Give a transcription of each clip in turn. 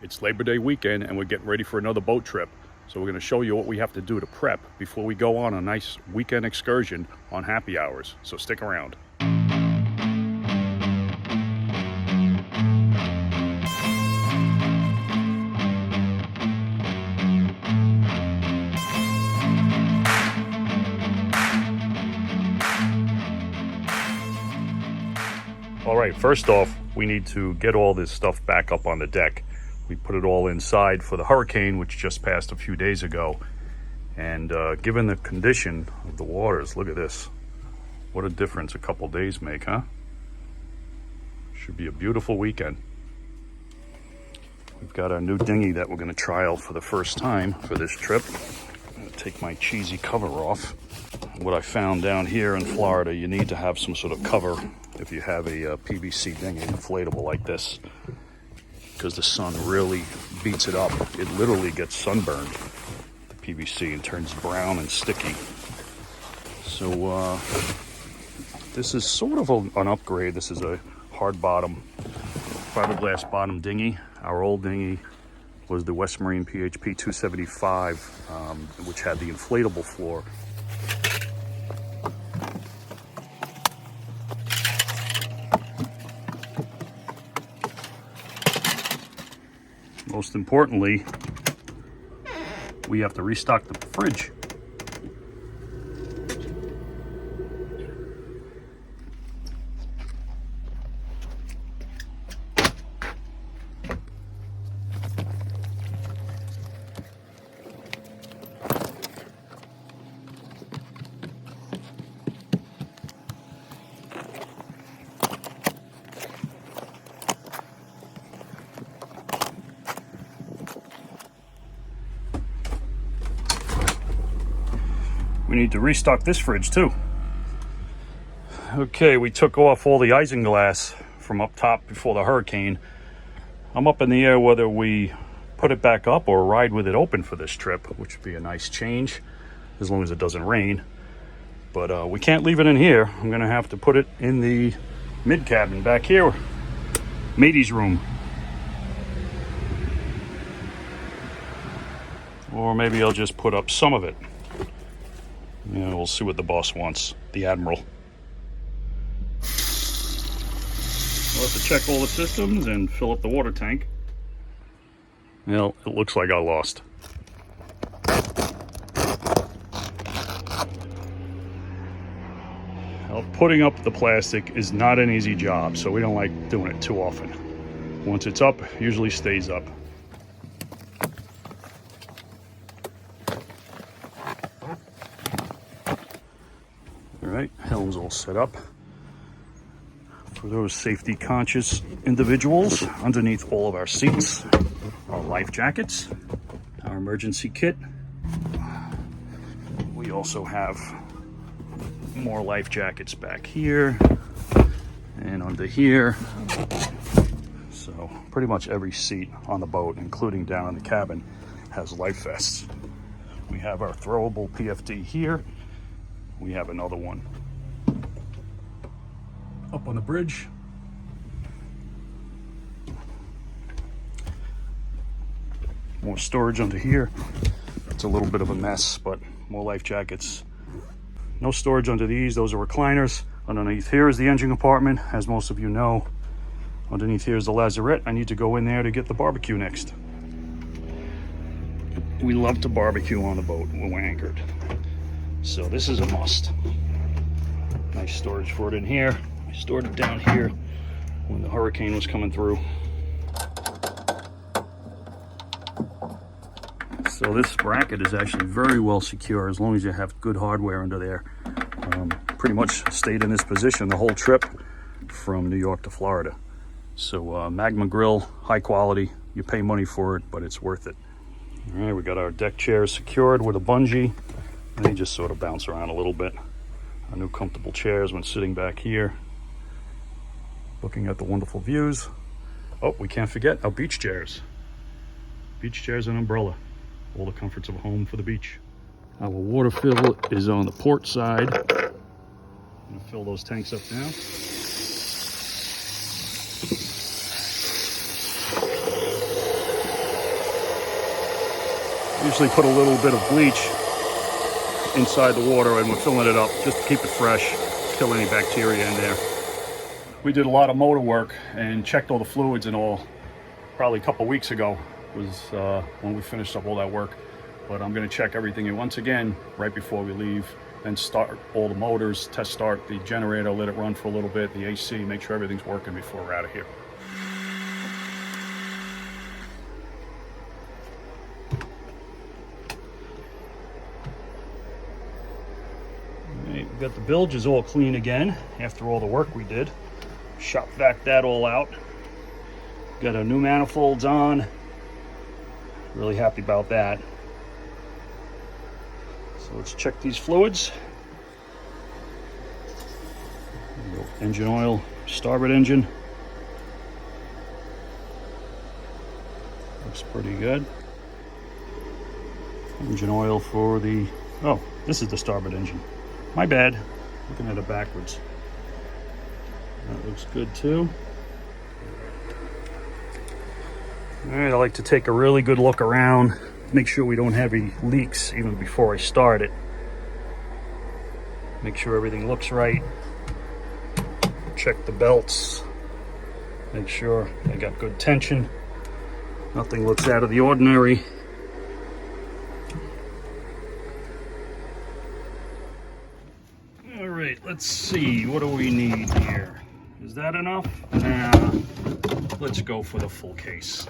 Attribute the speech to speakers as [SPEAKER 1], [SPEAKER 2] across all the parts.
[SPEAKER 1] It's Labor Day weekend and we're getting ready for another boat trip. So we're going to show you what we have to do to prep before we go on a nice weekend excursion on happy hours. So stick around. All right, first off, we need to get all this stuff back up on the deck. We put it all inside for the hurricane, which just passed a few days ago. And given the condition of the waters, look at this. What a difference a couple days make, huh? Should be a beautiful weekend. We've got our new dinghy that we're going to trial for the first time for this trip. I'm going to take my cheesy cover off. What I found down here in Florida, you need to have some sort of cover if you have a PVC dinghy inflatable like this, because the sun really beats it up. It literally gets sunburned, the PVC, and turns brown and sticky. So this is sort of an upgrade. This is a hard bottom, fiberglass bottom dinghy. Our old dinghy was the West Marine PHP 275, which had the inflatable floor. Most importantly, we have to restock the fridge. We need to restock this fridge too. Okay, we took off all the isinglass from up top before the hurricane. I'm up in the air whether we put it back up or ride with it open for this trip, which would be a nice change as long as it doesn't rain. But we can't leave it in here. I'm gonna have to put it in the mid cabin back here, matey's room. Or maybe I'll just put up some of it. Yeah, we'll see what the boss wants, the Admiral. We'll have to check all the systems and fill up the water tank. Well, it looks like I lost. Well, putting up the plastic is not an easy job, so we don't like doing it too often. Once it's up, it usually stays up. Right, helm's all set up. For those safety conscious individuals, underneath all of our seats are life jackets, our emergency kit. We also have more life jackets back here and under here. So pretty much every seat on the boat, including down in the cabin, has life vests. We have our throwable PFD here. We have another one up on the bridge. More storage under here. It's a little bit of a mess, but more life jackets. No storage under these. Those are recliners. Underneath here is the engine compartment. As most of you know, underneath here is the lazarette. I need to go in there to get the barbecue next. We love to barbecue on the boat when we're anchored. So this is a must. Nice storage for it in here. I stored it down here when the hurricane was coming through. So this bracket is actually very well secure as long as you have good hardware under there. Pretty much stayed in this position the whole trip from New York to Florida. So Magma Grill, high quality. You pay money for it, but it's worth it. All right, we got our deck chairs secured with a bungee. And they just sort of bounce around a little bit. Our new comfortable chairs when sitting back here, looking at the wonderful views. Oh, we can't forget our beach chairs. Beach chairs and umbrella. All the comforts of home for the beach. Our water fill is on the port side. I'm gonna fill those tanks up now. usually put a little bit of bleach inside the water and we're filling it up just to keep it fresh, kill any bacteria in there. We did a lot of motor work and checked all the fluids and all probably a couple weeks ago was when we finished up all that work. But I'm going to check everything and once again right before we leave, then start all the motors, test start the generator, let it run for a little bit, the AC, make sure everything's working before we're out of here. We've got the bilges all clean again after all the work we did. Shop vac that all out. Got our new manifolds on. Really happy about that. So let's check these fluids. Engine oil, starboard engine. Looks pretty good. Engine oil for the, oh, this is the starboard engine. My bad, looking at it backwards. That looks good too. All right, I like to take a really good look around, make sure we don't have any leaks even before I start it. Make sure everything looks right. Check the belts. Make sure they got good tension. Nothing looks out of the ordinary. All right, let's see, what do we need here? Is that enough? Nah, let's go for the full case.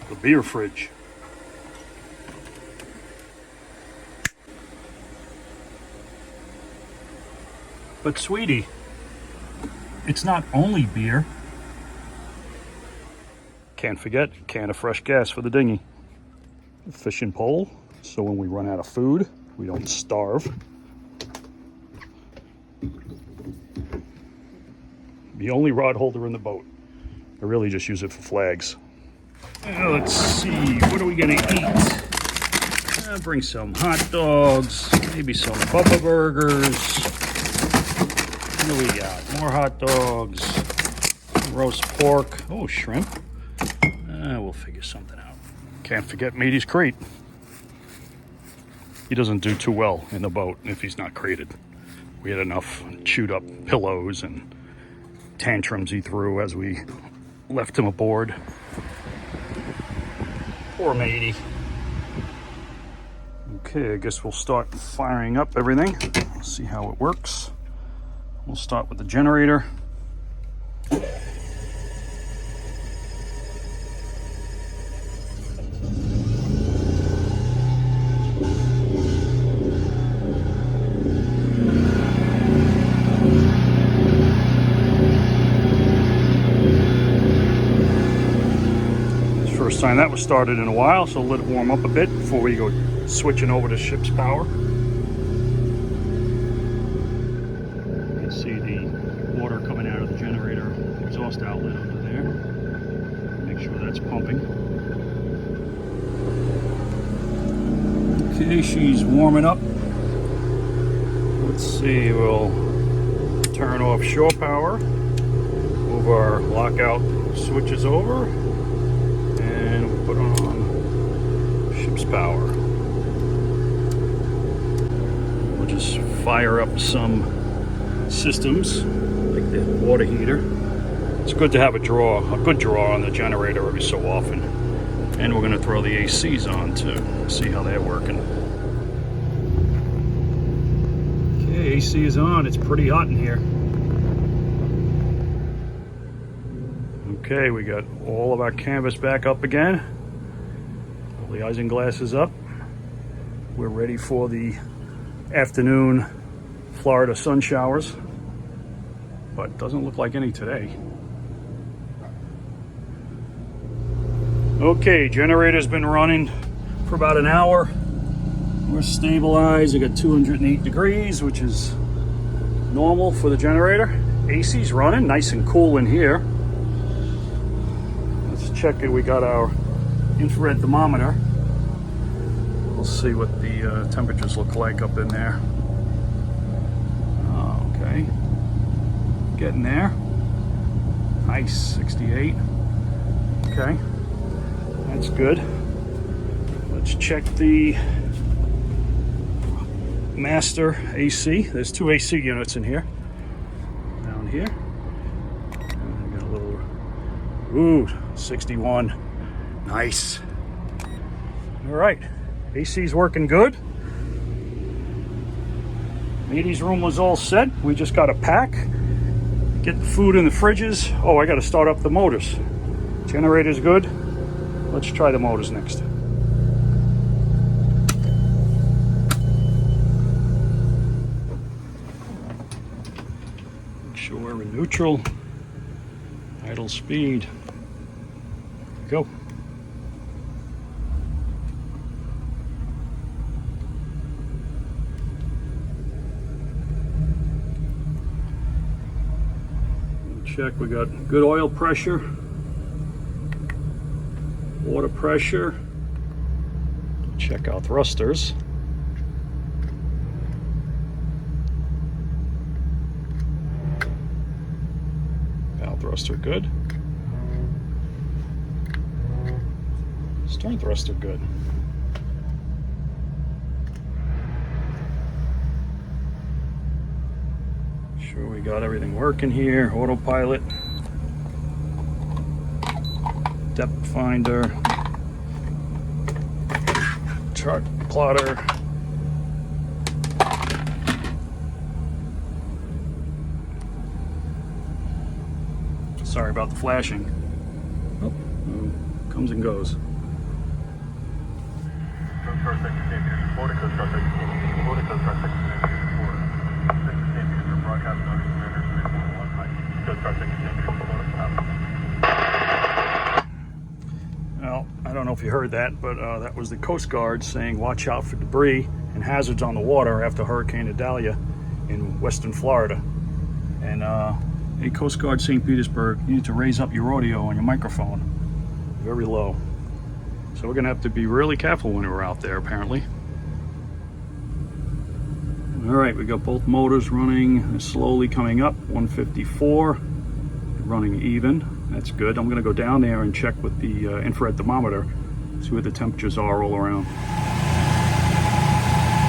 [SPEAKER 1] The beer fridge. But sweetie, it's not only beer. Can't forget a can of fresh gas for the dinghy. A fishing pole, so when we run out of food, we don't starve. The only rod holder in the boat. I really just use it for flags. Let's see, what are we gonna eat? Bring some hot dogs, maybe some Bubba burgers. What do we got? More hot dogs, roast pork, oh, shrimp. We'll figure something out. Can't forget Matey's crate. He doesn't do too well in the boat if he's not crated. We had enough chewed up pillows and tantrums he threw as we left him aboard. Poor Matey. Okay, I guess we'll start firing up everything. Let's see how it works. We'll start with the generator. First time that was started in a while, so let it warm up a bit before we go switching over to ship's power. You can see the water coming out of the generator exhaust outlet under there. Make sure that's pumping. Okay, she's warming up. Let's see, we'll turn off shore power, move our lockout switches over, and we'll put on ship's power. We'll just fire up some systems, like the water heater. It's good to have a good draw on the generator every so often. And we're gonna throw the ACs on too, see how they're working. Okay, AC is on, it's pretty hot in here. Okay, we got all of our canvas back up again. All the isinglass is up. We're ready for the afternoon Florida sun showers, but doesn't look like any today. Okay, generator's been running for about an hour. We're stabilized. I got 208 degrees, which is normal for the generator. AC's running, nice and cool in here. Let's check it. We got our infrared thermometer. We'll see what the temperatures look like up in there. Okay, getting there. Nice, 68. Okay, that's good. Let's check the master AC. There's two AC units in here. Down here. And we got a little, ooh, 61. Nice. All right, AC's working good. Meaty's room was all set. We just got to pack, get the food in the fridges. Oh, I got to start up the motors. Generator's good. Let's try the motors next. Make sure we're in neutral. Idle speed. Go. Check, we got good oil pressure, water pressure. Check our thrusters. Valve thruster good. Stern thruster good. Sure we got everything working here. Autopilot, depth finder, chart plotter. Sorry about the flashing. Oh, comes and goes. Well, I don't know if you heard that, but that was the Coast Guard saying watch out for debris and hazards on the water after Hurricane Idalia in western Florida. And hey, Coast Guard St. Petersburg, you need to raise up your audio on your microphone very low. So we're gonna have to be really careful when we're out there, apparently. All right, we got both motors running, slowly coming up, 154, running even. That's good. I'm gonna go down there and check with the infrared thermometer, see what the temperatures are all around.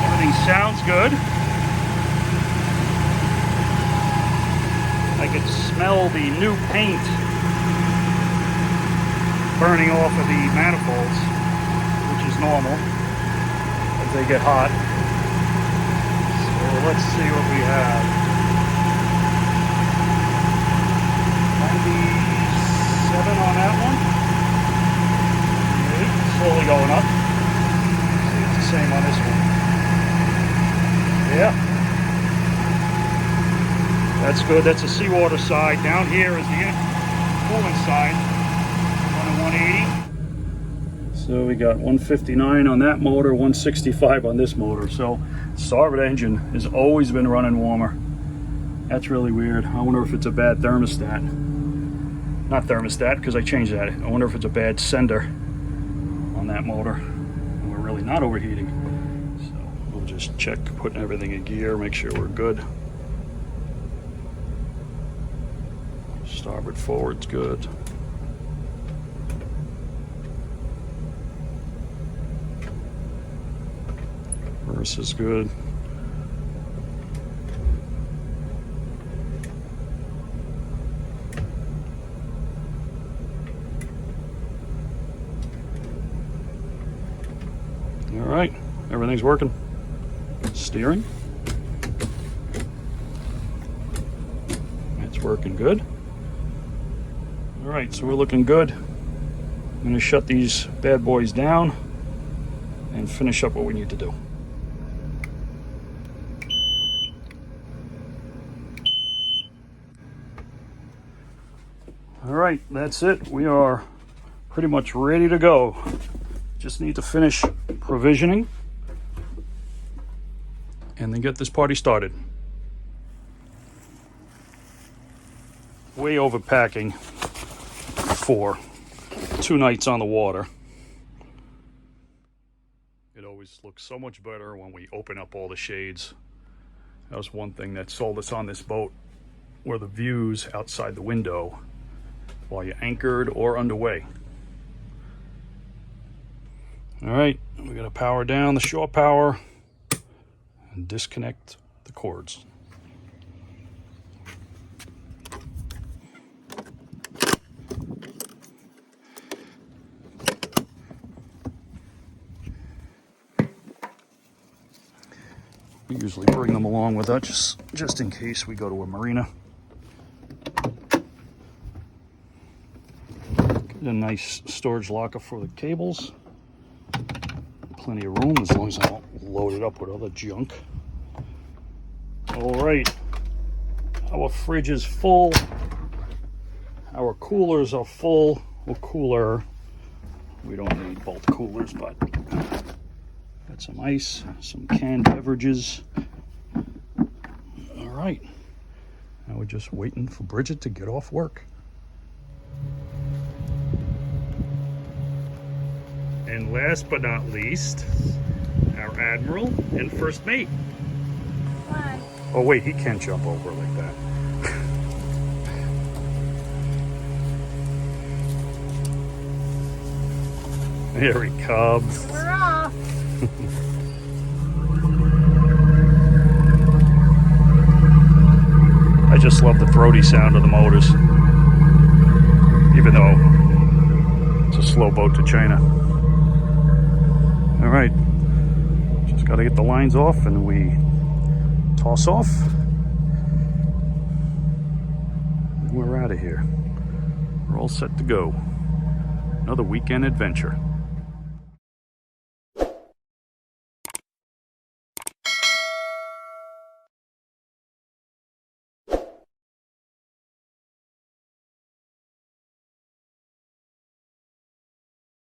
[SPEAKER 1] Everything sounds good. I could smell the new paint burning off of the manifolds, which is normal as they get hot. So let's see what we have. 97 on that one. Okay, slowly going up. See, it's the same on this one. Yeah. That's good. That's the seawater side. Down here is the cooling side. 180. So we got 159 on that motor, 165 on this motor. So starboard engine has always been running warmer. That's really weird. I wonder if it's a bad thermostat. Not thermostat, because I changed that. I wonder if it's a bad sender on that motor. And we're really not overheating. So we'll just check putting everything in gear, make sure we're good. Starboard forward's good. Reverse is good. All right, everything's working. Steering. It's working good. All right, so we're looking good. I'm gonna shut these bad boys down and finish up what we need to do. All right, that's it. We are pretty much ready to go. Just need to finish provisioning and then get this party started. Way overpacking for 2 nights on the water. It always looks so much better when we open up all the shades. That was one thing that sold us on this boat, were the views outside the window while you're anchored or underway. All right, we got to power down the shore power and disconnect the cords. We usually bring them along with us just in case we go to a marina. Get a nice storage locker for the cables. Plenty of room as long as I don't load it up with other junk. All right, our fridge is full. Our coolers are full, or cooler. We don't need both coolers, but got some ice, some canned beverages. All right, now we're just waiting for Bridget to get off work. And last but not least, our Admiral and First Mate.
[SPEAKER 2] Why?
[SPEAKER 1] Oh wait, he can't jump over like that. Here he comes.
[SPEAKER 2] We're off.
[SPEAKER 1] I just love the throaty sound of the motors, even though it's a slow boat to China. All right, just got to get the lines off and we toss off. And we're out of here. We're all set to go. Another weekend adventure.